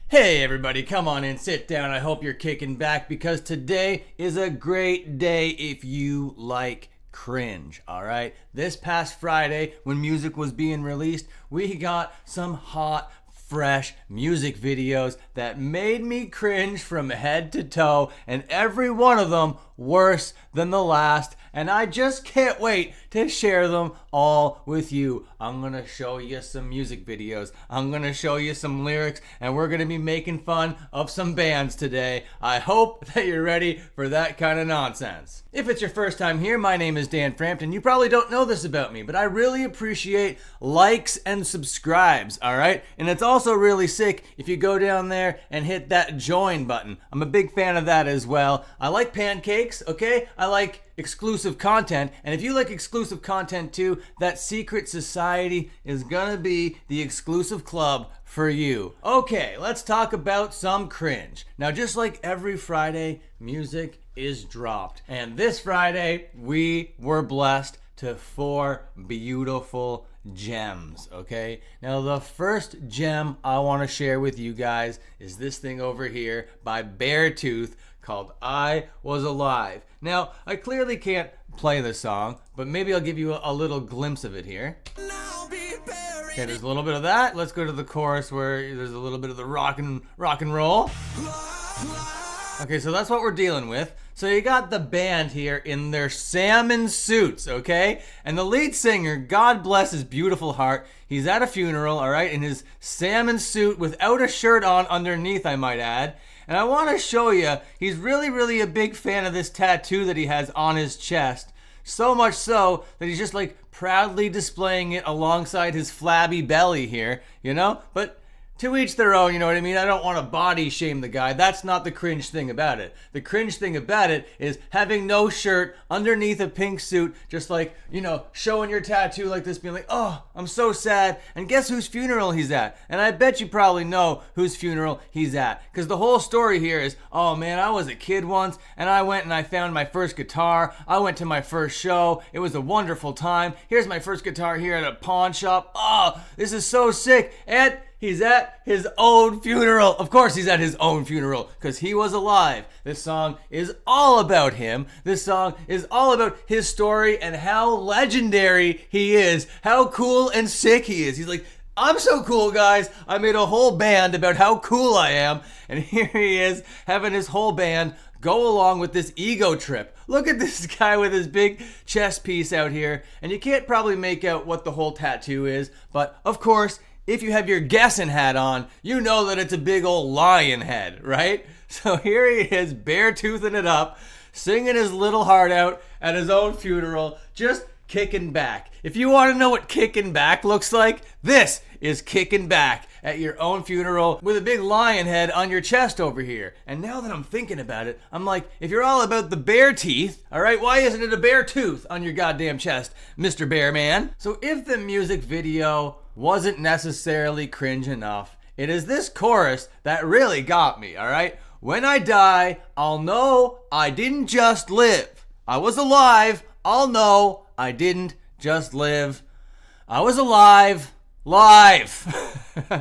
Hey everybody, come on in, sit down. I hope you're kicking back because today is a great day if you like cringe, alright? This past Friday, when music was being released, we got some hot, fresh music videos that made me cringe from head to toe, and every one of them worse than the last, and I just can't wait to share them all with you. I'm gonna show you some music videos, I'm gonna show you some lyrics, and we're gonna be making fun of some bands today. I hope that you're ready for that kind of nonsense. If it's your first time here, my name is Dan Frampton. You probably don't know this about me, but I really appreciate likes and subscribes, alright? And it's also really sick if you go down there and hit that join button. I'm a big fan of that as well. I like pancakes, okay? I like exclusive content, and if you like exclusive content too, that secret society is gonna be the exclusive club for you. Okay, let's talk about some cringe. Now, just like every Friday, music is dropped, and this Friday we were blessed to 4 beautiful gems, okay? Now, the first gem I want to share with you guys is this thing over here by Beartooth called I Was Alive. Now, I clearly can't play the song, but maybe I'll give you a little glimpse of it here. Okay, there's a little bit of that. Let's go to the chorus where there's a little bit of the rock and roll. Okay, so that's what we're dealing with. So you got the band here in their salmon suits, okay? And the lead singer, God bless his beautiful heart, he's at a funeral, all right, in his salmon suit without a shirt on underneath, I might add. And I want to show you, he's really a big fan of this tattoo that he has on his chest. So much so that he's just like proudly displaying it alongside his flabby belly here, you know? But to each their own, you know what I mean? I don't want to body shame the guy. That's not the cringe thing about it. The cringe thing about it is having no shirt underneath a pink suit, just like, you know, showing your tattoo like this, being like, oh, I'm so sad. And guess whose funeral he's at? And I bet you probably know whose funeral he's at. Because the whole story here is, oh man, I was a kid once, and I went and I found my first guitar. I went to my first show. It was a wonderful time. Here's my first guitar here at a pawn shop. Oh, this is so sick. And he's at his own funeral. Of course he's at his own funeral, because he was alive. This song is all about him. This song is all about his story and how legendary he is, how cool and sick he is. He's like, I'm so cool, guys. I made a whole band about how cool I am. And here he is having his whole band go along with this ego trip. Look at this guy with his big chest piece out here. And you can't probably make out what the whole tattoo is, but of course, if you have your guessing hat on, you know that it's a big old lion head, right? So here he is, bare-toothing it up, singing his little heart out at his own funeral, just kicking back. If you want to know what kicking back looks like, this is kicking back at your own funeral with a big lion head on your chest over here. And now that I'm thinking about it, I'm like, if you're all about the bear teeth, all right, why isn't it a bear tooth on your goddamn chest, Mr. Bear Man? So if the music video wasn't necessarily cringe enough, it is this chorus that really got me, all right? When I die, I'll know I didn't just live. I was alive. I'll know I didn't just live. I was alive. Live.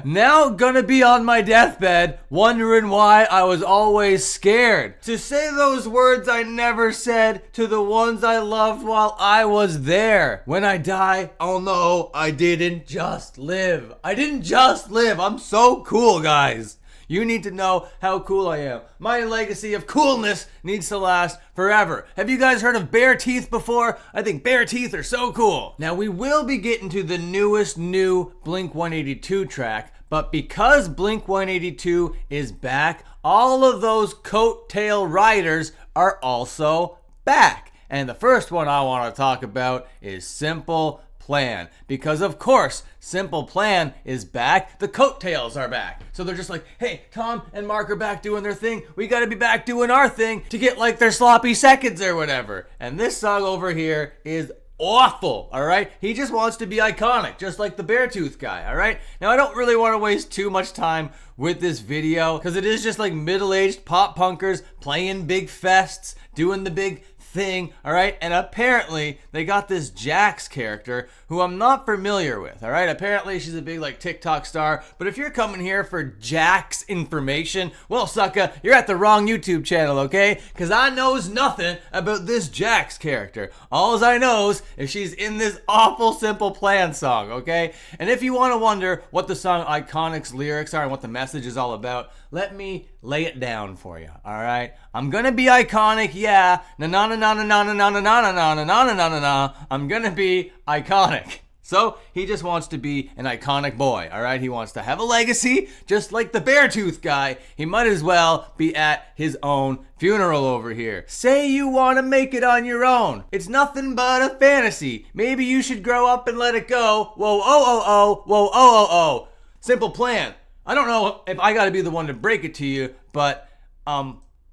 Now gonna be on my deathbed wondering why I was always scared to say those words I never said to the ones I loved while I was there. When I die, I'll know I didn't just live. I didn't just live. I'm so cool, guys. You need to know how cool I am. My legacy of coolness needs to last forever. Have you guys heard of bare teeth before? I think bare teeth are so cool. Now, we will be getting to the newest new Blink-182 track, but because Blink-182 is back, all of those coattail riders are also back. And the first one I want to talk about is Simple Plan, because of course Simple Plan is back, the coattails are back. So they're just like, hey, Tom and Mark are back doing their thing, we gotta be back doing our thing to get like their sloppy seconds or whatever. And this song over here is awful, all right? He just wants to be iconic, just like the Beartooth guy, all right? Now, I don't really want to waste too much time with this video because it is just like middle-aged pop punkers playing big fests, doing the big thing, all right? And apparently they got this Jax character who I'm not familiar with, all right? Apparently she's a big like TikTok star, but if you're coming here for Jax information, well, sucker, you're at the wrong YouTube channel, okay? Because I knows nothing about this Jax character. All I knows is she's in this awful Simple Plan song, okay? And if you want to wonder what the song Iconic's lyrics are and what the message is all about, let me lay it down for you, all right? I'm gonna be iconic, yeah. Na na na na na na na na na na na na na na na na. I'm gonna be iconic. So he just wants to be an iconic boy, all right? He wants to have a legacy, just like the Beartooth guy. He might as well be at his own funeral over here. Say you want to make it on your own. It's nothing but a fantasy. Maybe you should grow up and let it go. Whoa, oh, oh, oh, whoa, oh, oh, oh. Simple Plan. I don't know if I got to be the one to break it to you, but,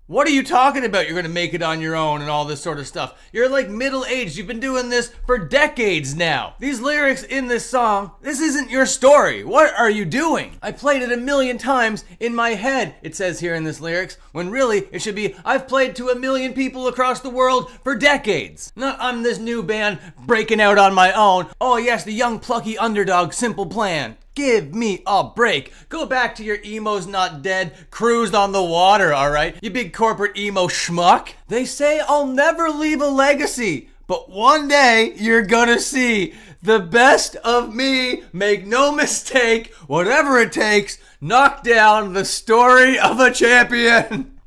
what are you talking about? You're going to make it on your own and all this sort of stuff. You're like middle-aged. You've been doing this for decades now. These lyrics in this song, this isn't your story. What are you doing? I played it 1,000,000 times in my head, it says here in this lyrics, when really it should be, I've played to 1,000,000 people across the world for decades. Not I'm this new band breaking out on my own. Oh yes, the young plucky underdog Simple Plan. Give me a break. Go back to your emo's not dead, cruised on the water, all right? You big corporate emo schmuck. They say I'll never leave a legacy, but one day you're gonna see the best of me. Make no mistake, whatever it takes, knock down the story of a champion.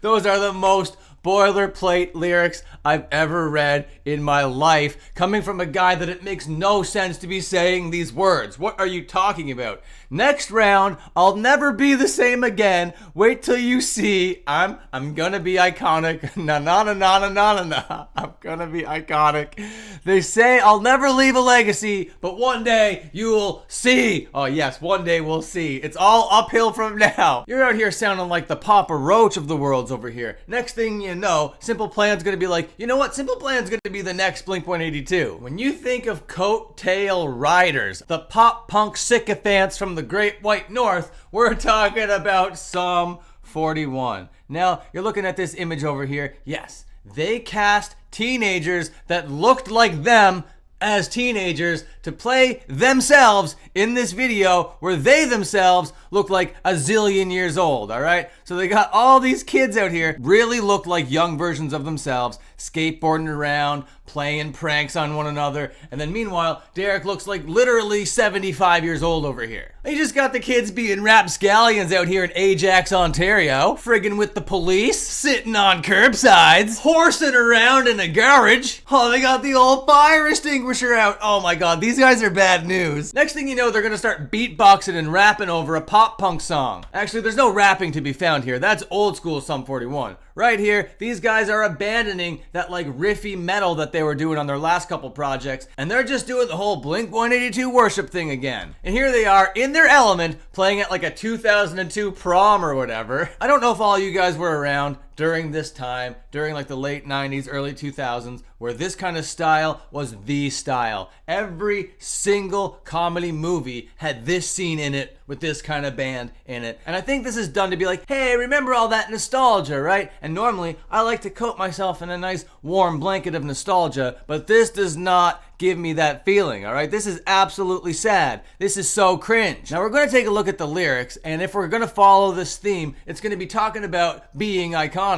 Those are the most boilerplate lyrics I've ever read in my life, coming from a guy that it makes no sense to be saying these words. What are you talking about? Next round, I'll never be the same again. Wait till you see. I'm gonna be iconic. Na na na na na na na. I'm gonna be iconic. They say I'll never leave a legacy, but one day you'll see. Oh yes, one day we'll see. It's all uphill from now. You're out here sounding like the Papa Roach of the world's over here. Next thing you know, Simple Plan's gonna be like, you know what? Simple Plan's gonna be the next Blink-182. When you think of coattail riders, the pop punk sycophants from the Great White North, we're talking about Sum 41. Now, you're looking at this image over here. Yes, they cast teenagers that looked like them as teenagers to play themselves in this video where they themselves look like a zillion years old, all right? So they got all these kids out here really look like young versions of themselves, skateboarding around, playing pranks on one another, and then meanwhile, Derek looks like literally 75 years old over here. You just got the kids being rapscallions out here in Ajax, Ontario, friggin' with the police, sitting on curbsides, horsing around in a garage. Oh, they got the old fire extinguisher out. Oh my god, these guys are bad news. Next thing you know, they're gonna start beatboxing and rapping over a pop punk song. Actually, there's no rapping to be found here. That's old school Sum 41. Right here, these guys are abandoning that like riffy metal that they were doing on their last couple projects, and they're just doing the whole Blink-182 worship thing again. And here they are in their element, playing at like a 2002 prom or whatever. I don't know if all you guys were around during this time, during like the late 90s, early 2000s, where this kind of style was the style. Every single comedy movie had this scene in it with this kind of band in it. And I think this is done to be like, hey, remember all that nostalgia, right? And normally I like to coat myself in a nice warm blanket of nostalgia, but this does not give me that feeling, all right? This is absolutely sad. This is so cringe. Now we're going to take a look at the lyrics, and if we're going to follow this theme, it's going to be talking about being iconic.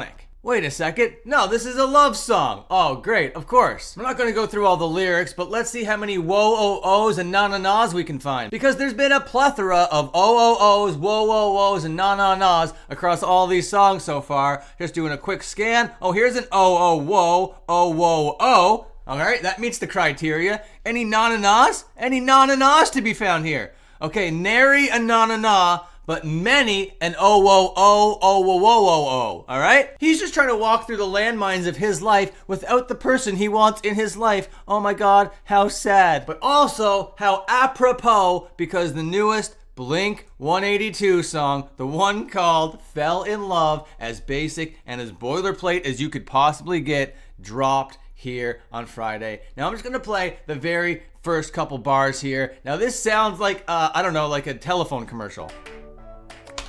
Wait a second. No, this is a love song. Oh, great, of course. We're not going to go through all the lyrics, but let's see how many whoa-oh-ohs and na-na-nas we can find. Because there's been a plethora of oh-oh-ohs, whoa-oh-ohs, and na-na-nas across all these songs so far. Just doing a quick scan. Oh, here's an oh-oh-whoa, oh-whoa-oh. All right, that meets the criteria. Any na-na-nas? Any na-na-nas to be found here? Okay, nary a na-na-na, but many an oh-oh-oh, oh-whoa-whoa-whoa-oh. All right? He's just trying to walk through the landmines of his life without the person he wants in his life. Oh my God, how sad. But also, how apropos, because the newest Blink-182 song, the one called Fell in Love, as basic and as boilerplate as you could possibly get, dropped here on Friday. Now I'm just gonna play the very first couple bars here. Now this sounds like, I don't know, like a telephone commercial.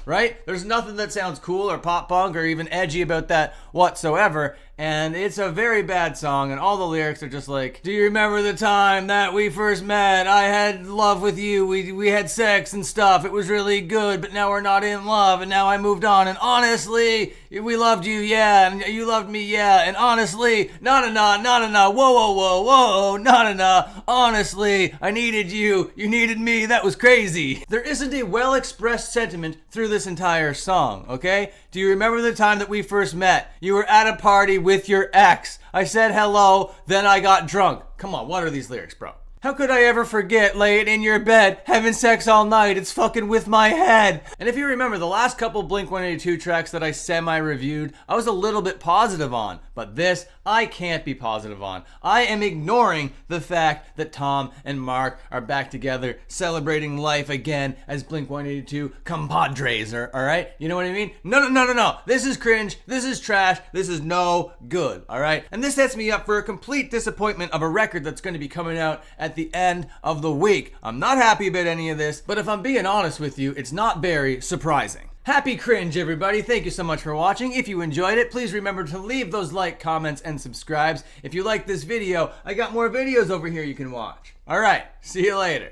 Right? There's nothing that sounds cool or pop punk or even edgy about that whatsoever. And it's a very bad song, and all the lyrics are just like, do you remember the time that we first met? I had love with you, we had sex and stuff, it was really good, but now we're not in love, and now I moved on, and honestly, we loved you, yeah, and you loved me, yeah, and honestly, whoa, whoa, whoa, whoa, honestly, I needed you needed me, that was crazy. There isn't a well-expressed sentiment through this entire song, okay? Do you remember the time that we first met? You were at a party with your ex. I said hello, then I got drunk. Come on, what are these lyrics, bro? How could I ever forget laying in your bed, having sex all night, it's fucking with my head. And if you remember the last couple Blink-182 tracks that I semi-reviewed, I was a little bit positive on, but this, I can't be positive on. I am ignoring the fact that Tom and Mark are back together, celebrating life again as Blink-182 compadres, alright? You know what I mean? No. This is cringe, this is trash, this is no good, alright? And this sets me up for a complete disappointment of a record that's going to be coming out at the end of the week. I'm not happy about any of this, but if I'm being honest with you, it's not very surprising. Happy cringe, everybody. Thank you so much for watching. If you enjoyed it, please remember to leave those like, comments, and subscribes. If you like this video, I got more videos over here you can watch. All right, see you later.